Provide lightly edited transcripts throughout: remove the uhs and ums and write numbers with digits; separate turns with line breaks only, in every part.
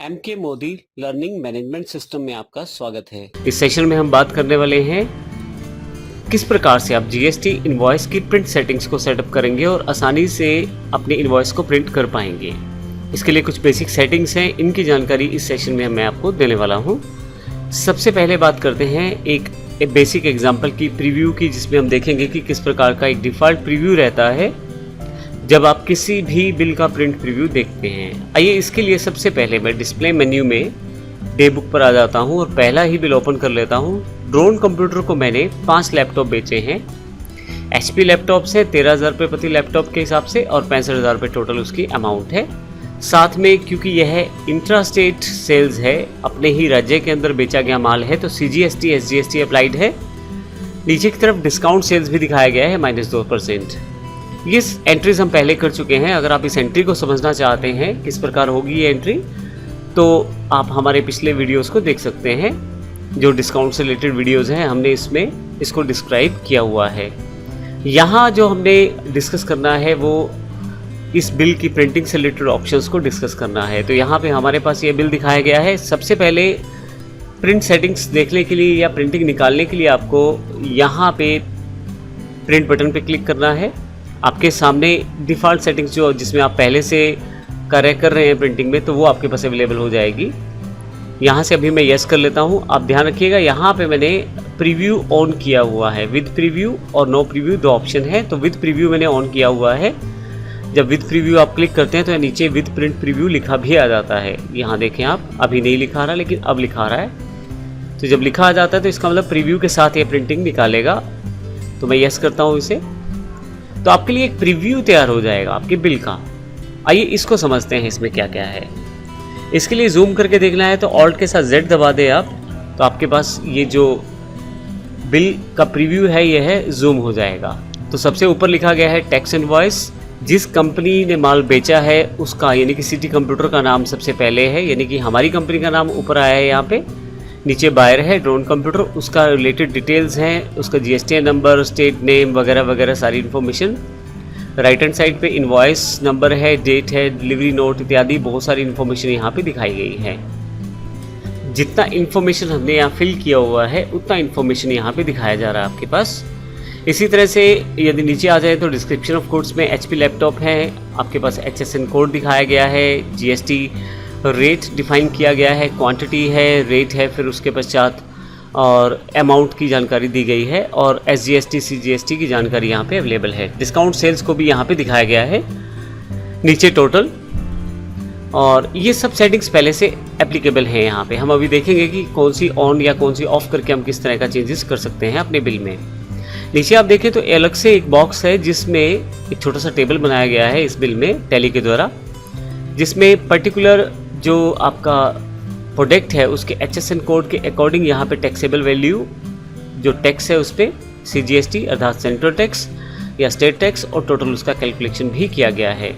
M के Modi learning management system में आपका स्वागत है। इस सेशन में हम बात करने वाले हैं किस प्रकार से आप जीएसटी इनवॉइस की प्रिंट सेटिंग्स को सेटअप करेंगे और आसानी से अपने इनवॉइस को प्रिंट कर पाएंगे। इसके लिए कुछ बेसिक सेटिंग्स हैं, इनकी जानकारी इस सेशन में मैं आपको देने वाला हूं। सबसे पहले बात करते हैं एक बेसिक एग्जांपल की प्रीव्यू की, जिसमें हम देखेंगे कि किस प्रकार का एक डिफ़ॉल्ट प्रीव्यू रहता है जब आप किसी भी बिल का प्रिंट प्रीव्यू देखते हैं। आइए इसके लिए सबसे पहले मैं डिस्प्ले मेन्यू में डे बुक पर आ जाता हूं और पहला ही बिल ओपन कर लेता हूं। ड्रोन कंप्यूटर को मैंने 5 लैपटॉप बेचे हैं। HP लैपटॉप्स है 13,000 रुपये प्रति लैपटॉप के हिसाब से और 65,000 रुपये टोटल उसकी अमाउंट है। साथ में क्योंकि यह इंट्रा स्टेट सेल्स है, अपने ही राज्य के अंदर बेचा गया माल है, तो CGST SGST अप्लाइड है। नीचे की तरफ डिस्काउंट सेल्स भी दिखाया गया है -2%। ये एंट्रीज हम पहले कर चुके हैं। अगर आप इस एंट्री को समझना चाहते हैं किस प्रकार होगी ये एंट्री, तो आप हमारे पिछले वीडियोस को देख सकते हैं। जो डिस्काउंट से रिलेटेड वीडियोस हैं, हमने इसमें इसको डिस्क्राइब किया हुआ है। यहाँ जो हमने डिस्कस करना है वो इस बिल की प्रिंटिंग से रिलेटेड ऑप्शंस को डिस्कस करना है। तो यहाँ पे हमारे पास ये बिल दिखाया गया है। सबसे पहले प्रिंट सेटिंग्स देखने के लिए या प्रिंटिंग निकालने के लिए आपको यहाँ पे प्रिंट बटन पे क्लिक करना है। आपके सामने डिफ़ॉल्ट सेटिंग्स जो जिसमें आप पहले से कार्य कर रहे हैं प्रिंटिंग में, तो वो आपके पास अवेलेबल हो जाएगी। यहाँ से अभी मैं यस कर लेता हूँ। आप ध्यान रखिएगा, यहाँ पे मैंने प्रीव्यू ऑन किया हुआ है। विद प्रीव्यू और नो प्रीव्यू 2 ऑप्शन है, तो विद प्रीव्यू मैंने ऑन किया हुआ है। जब विद प्रीव्यू आप क्लिक करते हैं तो नीचे विद प्रिंट प्रीव्यू लिखा भी आ जाता है। यहाँ देखें आप, अभी नहीं लिखा रहा लेकिन अब लिखा रहा है। तो जब लिखा आ जाता है तो इसका मतलब प्रीव्यू के साथ ये प्रिंटिंग निकालेगा। तो मैं यस करता हूँ इसे, तो आपके लिए एक प्रीव्यू तैयार हो जाएगा आपके बिल का। आइए इसको समझते हैं इसमें क्या क्या है। इसके लिए जूम करके देखना है तो ऑल्ट के साथ Z दबा दे आप, तो आपके पास ये जो बिल का प्रीव्यू है ये है जूम हो जाएगा। तो सबसे ऊपर लिखा गया है टैक्स इनवॉइस। जिस कंपनी ने माल बेचा है उसका, यानी कि सिटी कंप्यूटर का नाम सबसे पहले है, यानी कि हमारी कंपनी का नाम ऊपर आया है यहाँ पे। नीचे बायर है ड्रोन कंप्यूटर, उसका रिलेटेड डिटेल्स हैं, उसका GST नंबर, स्टेट नेम वगैरह वगैरह सारी इन्फॉर्मेशन। राइट हैंड साइड पे इनवॉइस नंबर है, डेट है, डिलीवरी नोट इत्यादि बहुत सारी इन्फॉर्मेशन यहाँ पे दिखाई गई है। जितना इन्फॉर्मेशन हमने यहाँ फिल किया हुआ है उतना इन्फॉर्मेशन यहाँ पे दिखाया जा रहा है आपके पास। इसी तरह से यदि नीचे आ जाए तो डिस्क्रिप्शन ऑफ गुड्स में HP लैपटॉप है, आपके पास HSN कोड दिखाया गया है, GST रेट डिफाइन किया गया है, क्वांटिटी है, रेट है, फिर उसके पश्चात और अमाउंट की जानकारी दी गई है और SGST CGST की जानकारी यहाँ पे अवेलेबल है। डिस्काउंट सेल्स को भी यहाँ पे दिखाया गया है, नीचे टोटल। और ये सब सेटिंग्स पहले से एप्लीकेबल हैं यहाँ पे। हम अभी देखेंगे कि कौन सी ऑन या कौन सी ऑफ करके हम किस तरह का चेंजेस कर सकते हैं अपने बिल में। नीचे आप देखें तो अलग से एक बॉक्स है जिसमें एक छोटा सा टेबल बनाया गया है इस बिल में टैली के द्वारा, जिसमें पर्टिकुलर जो आपका प्रोडक्ट है उसके HSN कोड के अकॉर्डिंग यहाँ पे टैक्सेबल वैल्यू जो टैक्स है उस पर CGST अर्थात सेंट्रल टैक्स या स्टेट टैक्स और टोटल उसका कैलकुलेशन भी किया गया है।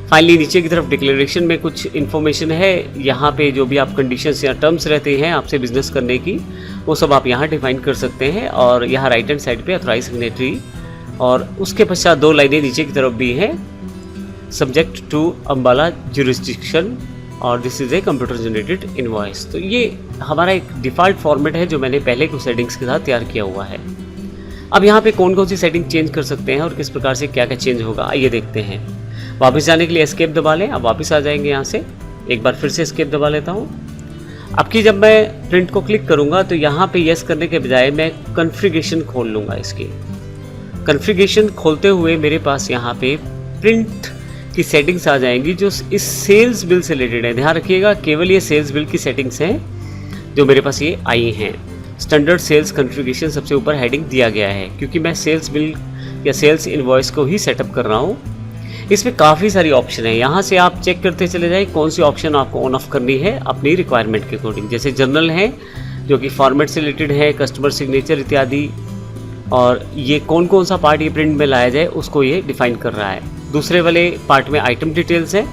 फाइनली नीचे की तरफ डिक्लेरेशन में कुछ इन्फॉर्मेशन है। यहाँ पे जो भी आप कंडीशंस या टर्म्स रहते हैं आपसे बिजनेस करने की, वो सब आप यहाँ डिफाइन कर सकते हैं। और यहाँ राइट हैंड साइड पे ऑथराइज सिग्नेटरी और उसके पश्चात 2 लाइनें नीचे की तरफ भी हैं, सब्जेक्ट टू अम्बाला जुरिस्डिक्शन और this is a computer generated invoice. तो ये हमारा एक डिफ़ॉल्ट फॉर्मेट है जो मैंने पहले कुछ सेटिंग्स के साथ तैयार किया हुआ है। अब यहाँ पे कौन कौन सी सेटिंग चेंज कर सकते हैं और किस प्रकार से क्या क्या चेंज होगा, आइए देखते हैं। वापस जाने के लिए एस्केप दबा लें। अब वापस आ जाएंगे यहाँ से, एक बार फिर से एस्केप दबा लेता हूँ। अब की जब मैं प्रिंट को क्लिक करूँगा तो यहाँ पे यस करने के बजाय मैं कन्फिगरेशन खोल लूँगा। इसकी कन्फिगरेशन खोलते हुए मेरे पास यहाँ पे प्रिंट की सेटिंग्स आ जाएंगी जो इस सेल्स बिल से रिलेटेड है। ध्यान रखिएगा, केवल ये सेल्स बिल की सेटिंग्स हैं जो मेरे पास ये आई हैं। स्टैंडर्ड सेल्स कॉन्फ़िगरेशन सबसे ऊपर हेडिंग दिया गया है, क्योंकि मैं सेल्स बिल या सेल्स इनवॉइस को ही सेटअप कर रहा हूँ। इसमें काफ़ी सारी ऑप्शन है, यहाँ से आप चेक करते चले जाएं कौन सी ऑप्शन आपको ऑन ऑफ करनी है अपनी रिक्वायरमेंट के अकॉर्डिंग। जैसे जनरल है जो कि फॉर्मेट से रिलेटेड है, कस्टमर सिग्नेचर इत्यादि, और ये कौन कौन सा पार्ट ये प्रिंट में लाया जाए उसको ये डिफाइन कर रहा है। दूसरे वाले पार्ट में आइटम डिटेल्स है,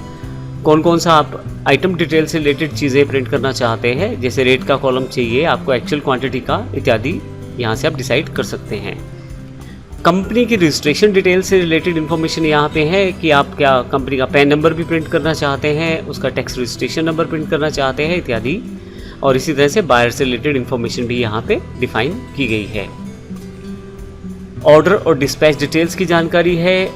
कौन कौन सा आप आइटम डिटेल से रिलेटेड चीज़ें प्रिंट करना चाहते हैं, जैसे रेट का कॉलम चाहिए आपको, एक्चुअल क्वांटिटी का इत्यादि, यहाँ से आप डिसाइड कर सकते हैं। कंपनी की रजिस्ट्रेशन डिटेल से रिलेटेड इन्फॉर्मेशन यहाँ पे है कि आप क्या कंपनी का पैन नंबर भी प्रिंट करना चाहते हैं, उसका टैक्स रजिस्ट्रेशन नंबर प्रिंट करना चाहते हैं इत्यादि, और इसी तरह से बायर से रिलेटेड इन्फॉर्मेशन भी यहाँ पे डिफाइन की गई है। ऑर्डर और डिस्पैच डिटेल्स की जानकारी है,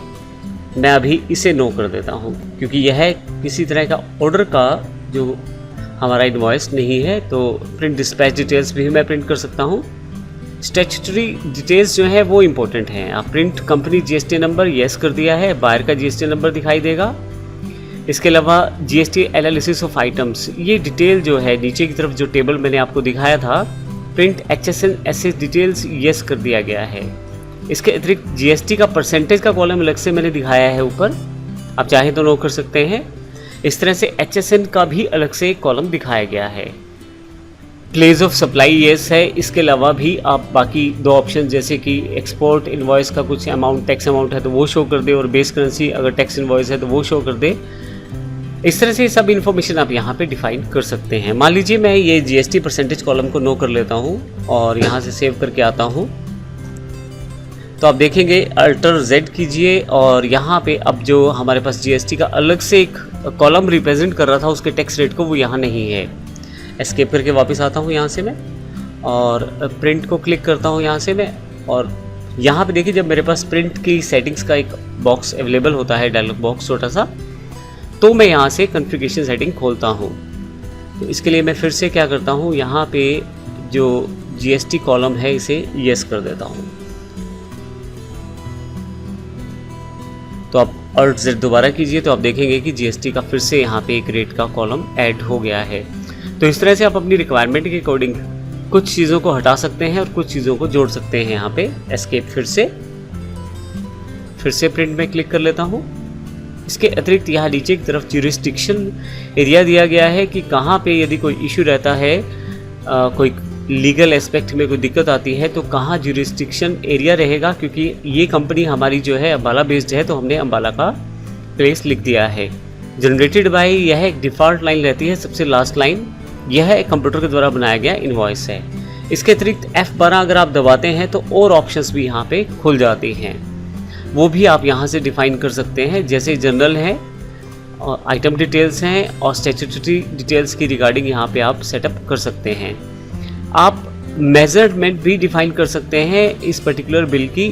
मैं अभी इसे नो कर देता हूँ क्योंकि यह किसी तरह का ऑर्डर का जो हमारा इनवॉइस नहीं है, तो प्रिंट डिस्पैच डिटेल्स भी मैं प्रिंट कर सकता हूँ। स्टैट्यूटरी डिटेल्स जो है वो इम्पोर्टेंट हैं। आप print company GST number yes कर दिया है, बायर का जीएसटी नंबर दिखाई देगा। इसके अलावा जीएसटी एनालिसिस ऑफ आइटम्स, ये डिटेल जो है नीचे की तरफ जो टेबल मैंने आपको दिखाया था, print HSN access details yes कर दिया गया है। इसके अतिरिक्त जीएसटी का परसेंटेज का कॉलम अलग से मैंने दिखाया है ऊपर, आप चाहे तो नो कर सकते हैं। इस तरह से HSN का भी अलग से एक कॉलम दिखाया गया है। प्लेस ऑफ सप्लाई येस है। इसके अलावा भी आप बाकी दो ऑप्शन जैसे कि एक्सपोर्ट इनवॉइस का कुछ अमाउंट टैक्स अमाउंट है तो वो शो कर दे, और बेस करेंसी अगर टैक्स इनवॉइस है तो वो शो कर दे। इस तरह से सब इन्फॉर्मेशन आप यहाँ पे डिफाइन कर सकते हैं। मान लीजिए मैं ये जीएसटी परसेंटेज कॉलम को नो कर लेता हूँ और यहाँ से सेव करके आता हूँ, तो आप देखेंगे अल्टर Z कीजिए और यहाँ पे अब जो हमारे पास जीएसटी का अलग से एक कॉलम रिप्रेजेंट कर रहा था उसके टैक्स रेट को, वो यहाँ नहीं है। एस्केप करके वापस आता हूँ यहाँ से मैं और प्रिंट को क्लिक करता हूँ यहाँ से मैं, और यहाँ पे देखिए जब मेरे पास प्रिंट की सेटिंग्स का एक बॉक्स अवेलेबल होता है, डायलॉग बॉक्स छोटा सा, तो मैं यहाँ से कॉन्फ़िगरेशन सेटिंग खोलता हूँ। तो इसके लिए मैं फिर से क्या करता हूँ, यहाँ पे जो जीएसटी कॉलम है इसे येस कर देता हूँ। तो आप Alt Z दोबारा कीजिए तो आप देखेंगे कि जीएसटी का फिर से यहाँ पे एक रेट का कॉलम ऐड हो गया है। तो इस तरह से आप अपनी रिक्वायरमेंट के अकॉर्डिंग कुछ चीज़ों को हटा सकते हैं और कुछ चीज़ों को जोड़ सकते हैं। यहाँ पे एस्केप फिर से प्रिंट में क्लिक कर लेता हूँ। इसके अतिरिक्त यहाँ नीचे की तरफ ज्यूरिसडिक्शन एरिया दिया गया है कि कहाँ पे यदि कोई इशू रहता है, कोई लीगल एस्पेक्ट में कोई दिक्कत आती है तो कहाँ ज्यूरिसडिक्शन एरिया रहेगा, क्योंकि ये कंपनी हमारी जो है अम्बाला बेस्ड है तो हमने अम्बाला का प्लेस लिख दिया है। जनरेटेड बाय, यह एक डिफ़ॉल्ट लाइन रहती है, सबसे लास्ट लाइन, यह एक कंप्यूटर के द्वारा बनाया गया इनवॉइस है। इसके अतिरिक्त F12 अगर आप दबाते हैं तो और ऑप्शंस भी यहाँ पे खुल जाते हैं, वो भी आप यहाँ से डिफ़ाइन कर सकते हैं, जैसे जनरल है और आइटम डिटेल्स हैं और स्टैट्यूटरी डिटेल्स की रिगार्डिंग यहाँ पे आप सेटअप कर सकते हैं। आप मेजरमेंट भी डिफ़ाइन कर सकते हैं इस पर्टिकुलर बिल की,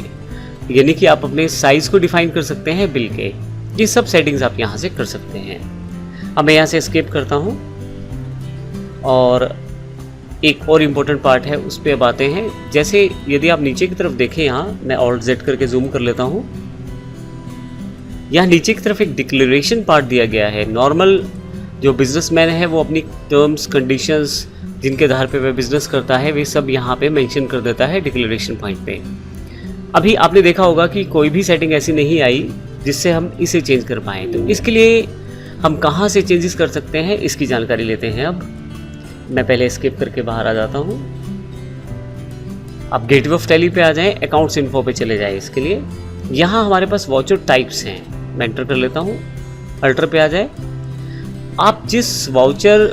यानी कि आप अपने साइज़ को डिफ़ाइन कर सकते हैं बिल के। ये सब सेटिंग्स आप यहाँ से कर सकते हैं। अब मैं यहाँ से एस्केप करता हूँ और एक और इम्पोर्टेंट पार्ट है उस पर अब आते हैं। जैसे यदि आप नीचे की तरफ देखें, यहाँ मैं Alt Z करके जूम कर लेता हूँ, यहाँ नीचे की तरफ एक डिक्लेरेशन पार्ट दिया गया है। नॉर्मल जो बिजनेसमैन है वो अपनी टर्म्स कंडीशंस जिनके आधार पे वह बिजनेस करता है वे सब यहाँ पे मेंशन कर देता है डिक्लेरेशन पॉइंट पे। अभी आपने देखा होगा कि कोई भी सेटिंग ऐसी नहीं आई जिससे हम इसे चेंज कर पाएँ, तो इसके लिए हम कहाँ से चेंजेस कर सकते हैं इसकी जानकारी लेते हैं। अब मैं पहले एस्केप करके बाहर आ जाता हूँ। आप गेटवे ऑफ टैली पे आ जाएं, अकाउंट्स इन्फो पे चले जाएं। इसके लिए यहाँ हमारे पास वाउचर टाइप्स हैं, मैं एंटर कर लेता हूँ। अल्टर पे आ जाए, आप जिस वाउचर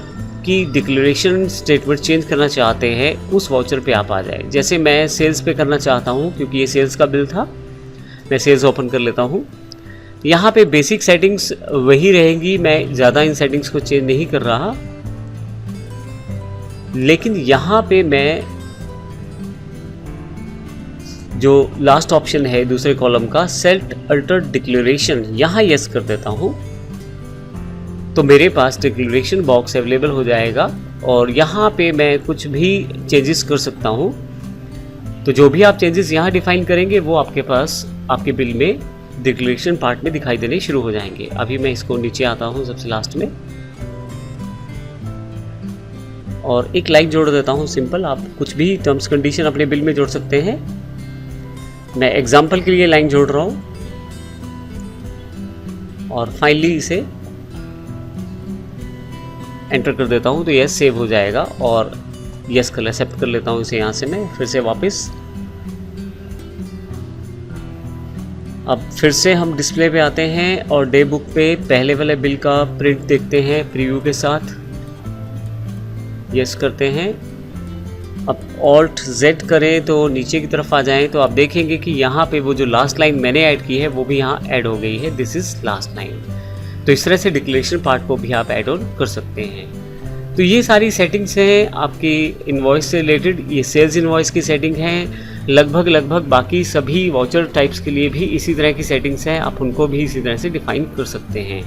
की डिक्लेरेशन स्टेटमेंट चेंज करना चाहते हैं उस वाउचर पे आप आ जाए। जैसे मैं सेल्स पे करना चाहता हूँ क्योंकि ये सेल्स का बिल था, मैं सेल्स ओपन कर लेता हूँ। यहाँ पे बेसिक सेटिंग्स वही रहेंगी, मैं ज़्यादा इन सेटिंग्स को चेंज नहीं कर रहा, लेकिन यहाँ पे मैं जो लास्ट ऑप्शन है दूसरे कॉलम का सेल्फ अल्टर डिक्लेरेशन, यहाँ यस कर देता हूँ तो मेरे पास डिक्लेरेशन बॉक्स अवेलेबल हो जाएगा और यहाँ पे मैं कुछ भी चेंजेस कर सकता हूँ। तो जो भी आप चेंजेस यहाँ डिफाइन करेंगे वो आपके पास आपके बिल में डिक्लेरेशन पार्ट में दिखाई देने शुरू हो जाएंगे। अभी मैं इसको नीचे आता हूँ सबसे लास्ट में और एक लाइन जोड़ देता हूँ सिंपल। आप कुछ भी टर्म्स कंडीशन अपने बिल में जोड़ सकते हैं, मैं एग्जाम्पल के लिए लाइन जोड़ रहा हूँ और फाइनली इसे एंटर कर देता हूँ तो यह सेव हो जाएगा और यस कर एक्सेप्ट कर लेता हूँ इसे। यहाँ से मैं फिर से वापस, अब फिर से हम डिस्प्ले पे आते हैं और डे बुक पे पहले वाले बिल का प्रिंट देखते हैं प्रीव्यू के साथ, यस करते हैं अब Alt Z करें तो नीचे की तरफ आ जाएं तो आप देखेंगे कि यहाँ पे वो जो लास्ट लाइन मैंने ऐड की है वो भी यहाँ ऐड हो गई है, दिस इज़ लास्ट लाइन। तो इस तरह से डिक्लेरेशन पार्ट को भी आप ऐड ऑन कर सकते हैं। तो ये सारी सेटिंग्स हैं आपकी इनवॉइस से रिलेटेड। ये सेल्स इनवॉइस की सेटिंग है, लगभग बाकी सभी वाउचर टाइप्स के लिए भी इसी तरह की सेटिंग्स हैं, आप उनको भी इसी तरह से डिफाइन कर सकते हैं।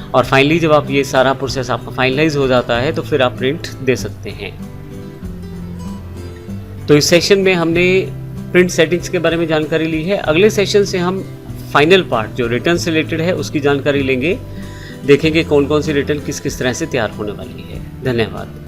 और फाइनली जब आप ये सारा प्रोसेस आपका फाइनलाइज हो जाता है तो फिर आप प्रिंट दे सकते हैं। तो इस सेशन में हमने प्रिंट सेटिंग्स के बारे में जानकारी ली है। अगले सेशन से हम फाइनल पार्ट जो रिटर्न से रिलेटेड है उसकी जानकारी लेंगे, देखेंगे कौन कौन सी रिटर्न किस किस तरह से तैयार होने वाली है। धन्यवाद।